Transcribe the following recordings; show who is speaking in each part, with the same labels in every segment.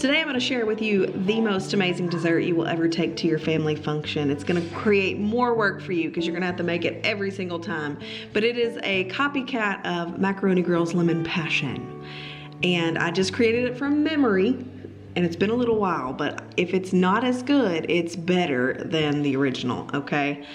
Speaker 1: Today I'm going to share with you the most amazing dessert you will ever take to your family function. It's going to create more work for you because you're going to have to make it every single time. But it is a copycat of Macaroni Grill's Lemon Passion. And I just created it from memory. And it's been a little while, but if it's not as good, it's better than the original, okay?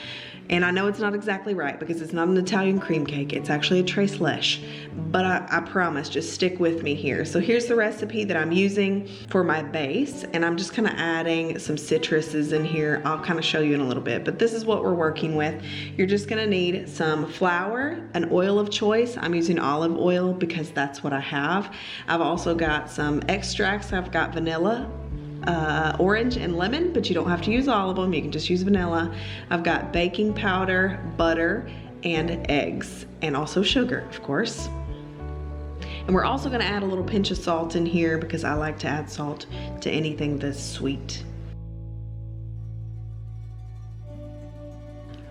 Speaker 1: And I know it's not exactly right because it's not an Italian cream cake. It's actually a Tres Leche, but I promise, just stick with me here. So here's the recipe that I'm using for my base, and I'm just kind of adding some citruses in here. I'll kind of show you in a little bit, but this is what we're working with. You're just gonna need some flour, an oil of choice. I'm using olive oil because that's what I have. I've also got some extracts. I've got vanilla, orange and lemon, but you don't have to use all of them. You can just use vanilla. I've got baking powder, butter, and eggs, and also sugar, of course. And we're also gonna add a little pinch of salt in here because I like to add salt to anything that's sweet.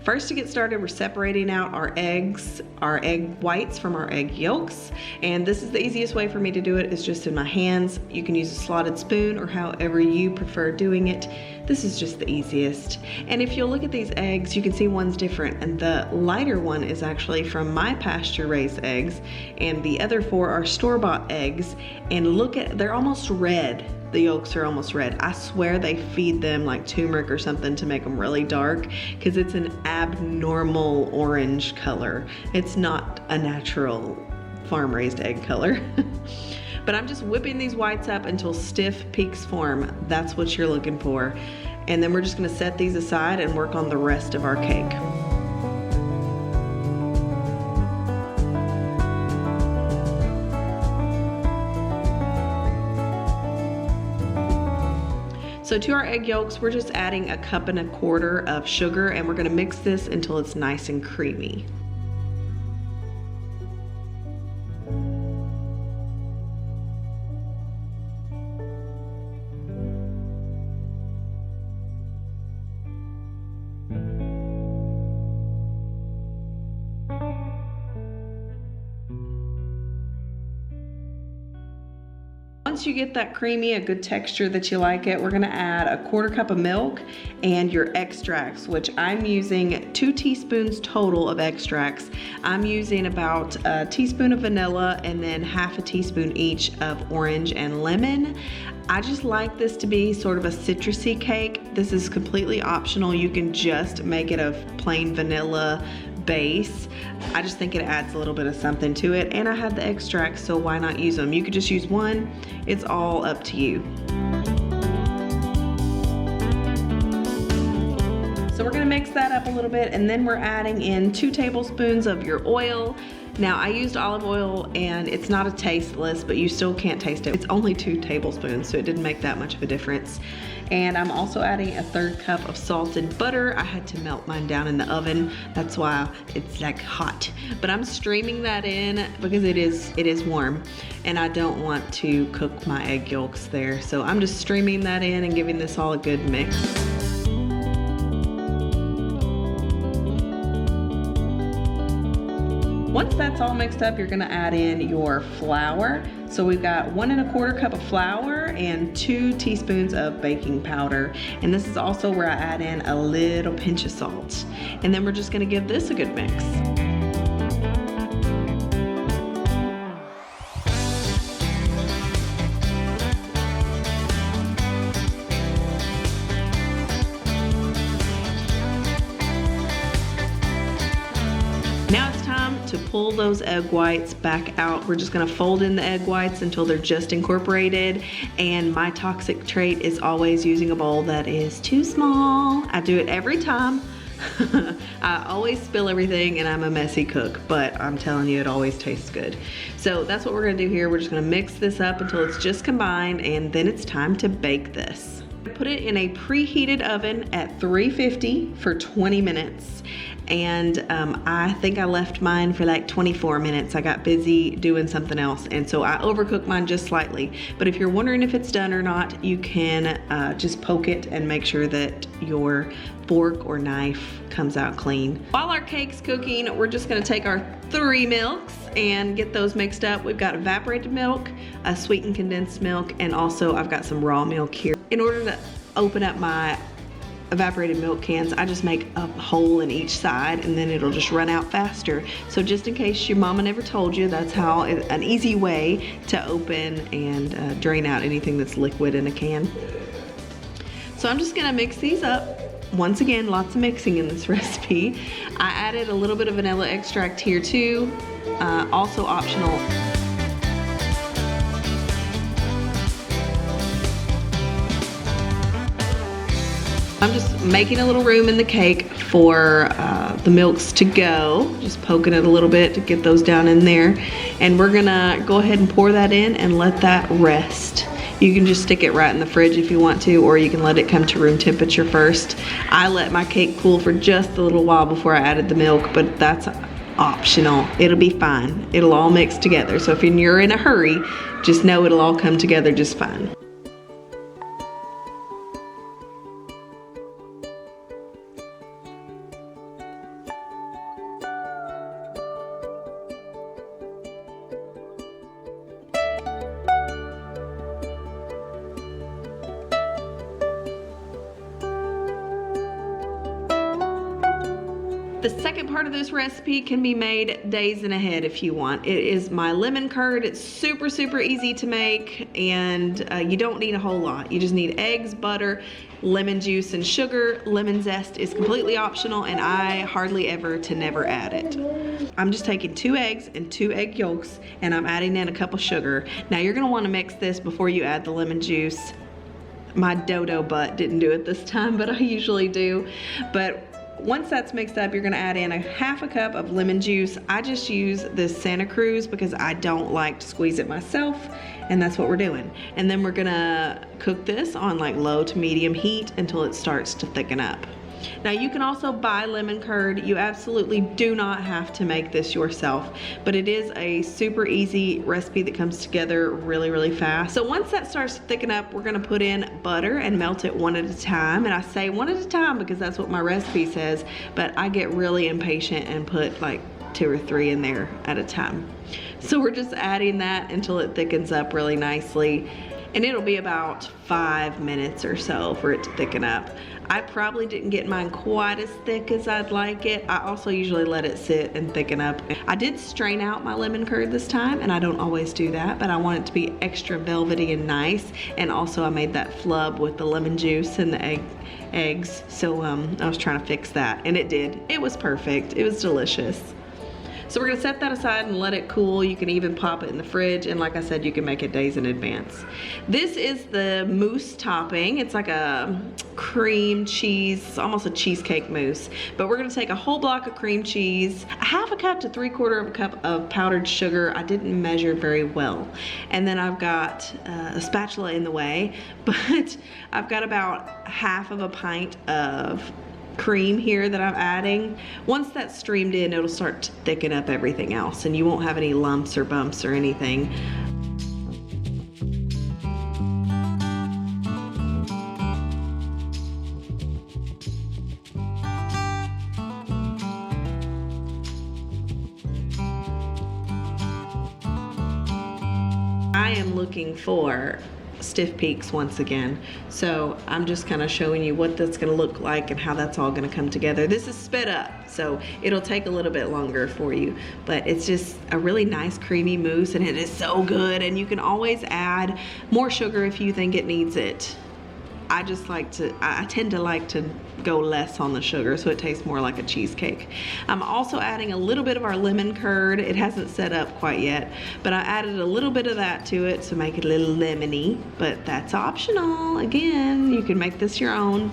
Speaker 1: First, to get started, we're separating out our eggs, our egg whites from our egg yolks. And this is the easiest way for me to do it, is just in my hands. You can use a slotted spoon or however you prefer doing it. This is just the easiest. And if you'll look at these eggs, you can see one's different. And the lighter one is actually from my pasture raised eggs. And the other four are store-bought eggs. And look at, they're almost red. The yolks are almost red. I swear they feed them like turmeric or something to make them really dark because it's an abnormal orange color. It's not a natural farm-raised egg color. But I'm just whipping these whites up until stiff peaks form. That's what you're looking for. And then we're just gonna set these aside and work on the rest of our cake. So to our egg yolks, we're just adding 1.25 cups of sugar, and we're gonna mix this until it's nice and creamy. Once you get that creamy, a good texture that you like it, we're gonna add 1/4 cup of milk and your extracts, which I'm using 2 teaspoons total of extracts. I'm using about a teaspoon of vanilla and then 1/2 teaspoon each of orange and lemon. I just like this to be sort of a citrusy cake. This is completely optional. You can just make it a plain vanilla base. I just think it adds a little bit of something to it, and I have the extracts, so why not use them? You could just use one. It's all up to you. So we're gonna mix that up a little bit, and then we're adding in 2 tablespoons of your oil. Now I used olive oil, and it's not a tasteless, but you still can't taste it. It's only 2 tablespoons, so it didn't make that much of a difference. And I'm also adding 1/3 cup of salted butter. I had to melt mine down in the oven. That's why it's like hot. But I'm streaming that in because it is warm, and I don't want to cook my egg yolks there. So I'm just streaming that in and giving this all a good mix. Once that's all mixed up, you're gonna add in your flour. So we've got 1 1/4 cup of flour and 2 teaspoons of baking powder. And this is also where I add in a little pinch of salt. And then we're just gonna give this a good mix. Now it's time to pull those egg whites back out. We're just gonna fold in the egg whites until they're just incorporated. And my toxic trait is always using a bowl that is too small. I do it every time. I always spill everything, and I'm a messy cook, but I'm telling you, it always tastes good. So that's what we're gonna do here. We're just gonna mix this up until it's just combined, and then it's time to bake this. Put it in a preheated oven at 350 for 20 minutes. and I think I left mine for like 24 minutes. I got busy doing something else, and so I overcooked mine just slightly. But if you're wondering if it's done or not, you can just poke it and make sure that your fork or knife comes out clean. While our cake's cooking, we're just gonna take our 3 milks and get those mixed up. We've got evaporated milk, a sweetened condensed milk, and also I've got some raw milk here. In order to open up my evaporated milk cans, I just make a hole in each side and then it'll just run out faster. So just in case your mama never told you, that's how an easy way to open and drain out anything that's liquid in a can. So I'm just gonna mix these up. Once again, lots of mixing in this recipe. I added a little bit of vanilla extract here too, also optional. I'm just making a little room in the cake for the milks to go. Just poking it a little bit to get those down in there. And we're gonna go ahead and pour that in and let that rest. You can just stick it right in the fridge if you want to, or you can let it come to room temperature first. I let my cake cool for just a little while before I added the milk, but that's optional. It'll be fine. It'll all mix together. So if you're in a hurry, just know it'll all come together just fine. The second part of this recipe can be made days in ahead if you want. It is my lemon curd. It's super, super easy to make, and you don't need a whole lot. You just need eggs, butter, lemon juice, and sugar. Lemon zest is completely optional, and I hardly ever to never add it. I'm just taking 2 eggs and 2 egg yolks, and I'm adding in a cup of sugar. Now you're gonna wanna mix this before you add the lemon juice. My dodo butt didn't do it this time, but I usually do. But once that's mixed up, you're gonna add in a 1/2 cup of lemon juice. I just use this Santa Cruz because I don't like to squeeze it myself, and that's what we're doing. And then we're gonna cook this on like low to medium heat until it starts to thicken up. Now you can also buy lemon curd. You absolutely do not have to make this yourself, but it is a super easy recipe that comes together really, really fast. So once that starts to thicken up, we're gonna put in butter and melt it one at a time. And I say one at a time because that's what my recipe says, but I get really impatient and put like 2 or 3 in there at a time. So we're just adding that until it thickens up really nicely. And it'll be about 5 minutes or so for it to thicken up. I probably didn't get mine quite as thick as I'd like it. I also usually let it sit and thicken up. I did strain out my lemon curd this time, and I don't always do that, but I want it to be extra velvety and nice. And also I made that flub with the lemon juice and the eggs. So I was trying to fix that, and it did. It was perfect. It was delicious. So we're gonna set that aside and let it cool. You can even pop it in the fridge, and like I said, you can make it days in advance. This is the mousse topping. It's like a cream cheese, almost a cheesecake mousse. But we're gonna take a whole block of cream cheese, 1/2 cup to 3/4 cup of powdered sugar. I didn't measure very well. And then I've got a spatula in the way, but I've got about 1/2 pint of cream here that I'm adding. Once that's streamed in, it'll start to thicken up everything else, and you won't have any lumps or bumps or anything. I am looking for stiff peaks once again. So I'm just kind of showing you what that's going to look like and how that's all going to come together. This is sped up, so it'll take a little bit longer for you, but it's just a really nice creamy mousse, and it is so good. And you can always add more sugar if you think it needs it. I tend to like to go less on the sugar, so it tastes more like a cheesecake. I'm also adding a little bit of our lemon curd. It hasn't set up quite yet, but I added a little bit of that to it to make it a little lemony, but that's optional. Again, you can make this your own.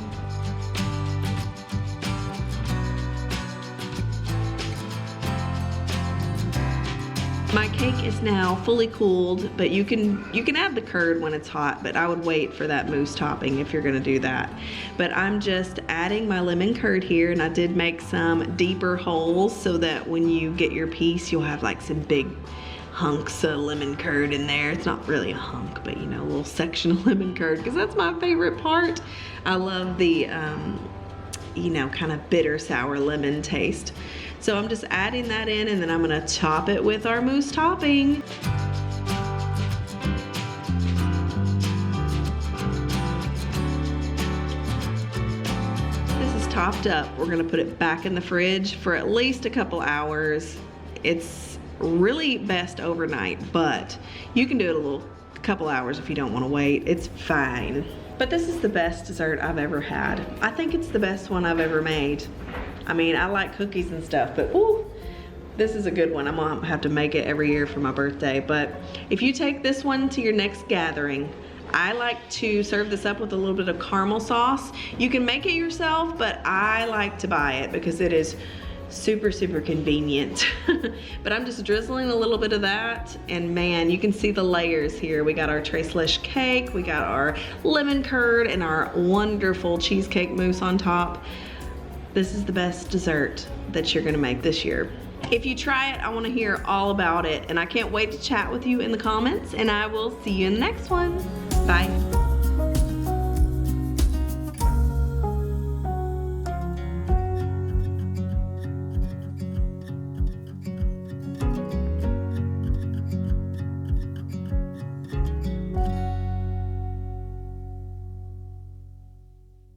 Speaker 1: My cake is now fully cooled, but you can add the curd when it's hot, but I would wait for that mousse topping if you're gonna do that. But I'm just adding my lemon curd here, and I did make some deeper holes so that when you get your piece, you'll have like some big hunks of lemon curd in there. It's not really a hunk, but you know, a little section of lemon curd, because that's my favorite part. I love the, you know, kind of bitter sour lemon taste. So I'm just adding that in, and then I'm gonna top it with our mousse topping. This is topped up. We're gonna put it back in the fridge for at least a couple hours. It's really best overnight, but you can do it a couple hours if you don't wanna wait. It's fine. But this is the best dessert I've ever had. I think it's the best one I've ever made. I mean, I like cookies and stuff, but ooh, this is a good one. I'm gonna have to make it every year for my birthday. But if you take this one to your next gathering, I like to serve this up with a little bit of caramel sauce. You can make it yourself, but I like to buy it because it is super, super convenient. But I'm just drizzling a little bit of that, and man, you can see the layers here. We got our Tres Leche cake, we got our lemon curd, and our wonderful cheesecake mousse on top. This is the best dessert that you're gonna make this year. If you try it, I wanna hear all about it, and I can't wait to chat with you in the comments, and I will see you in the next one. Bye.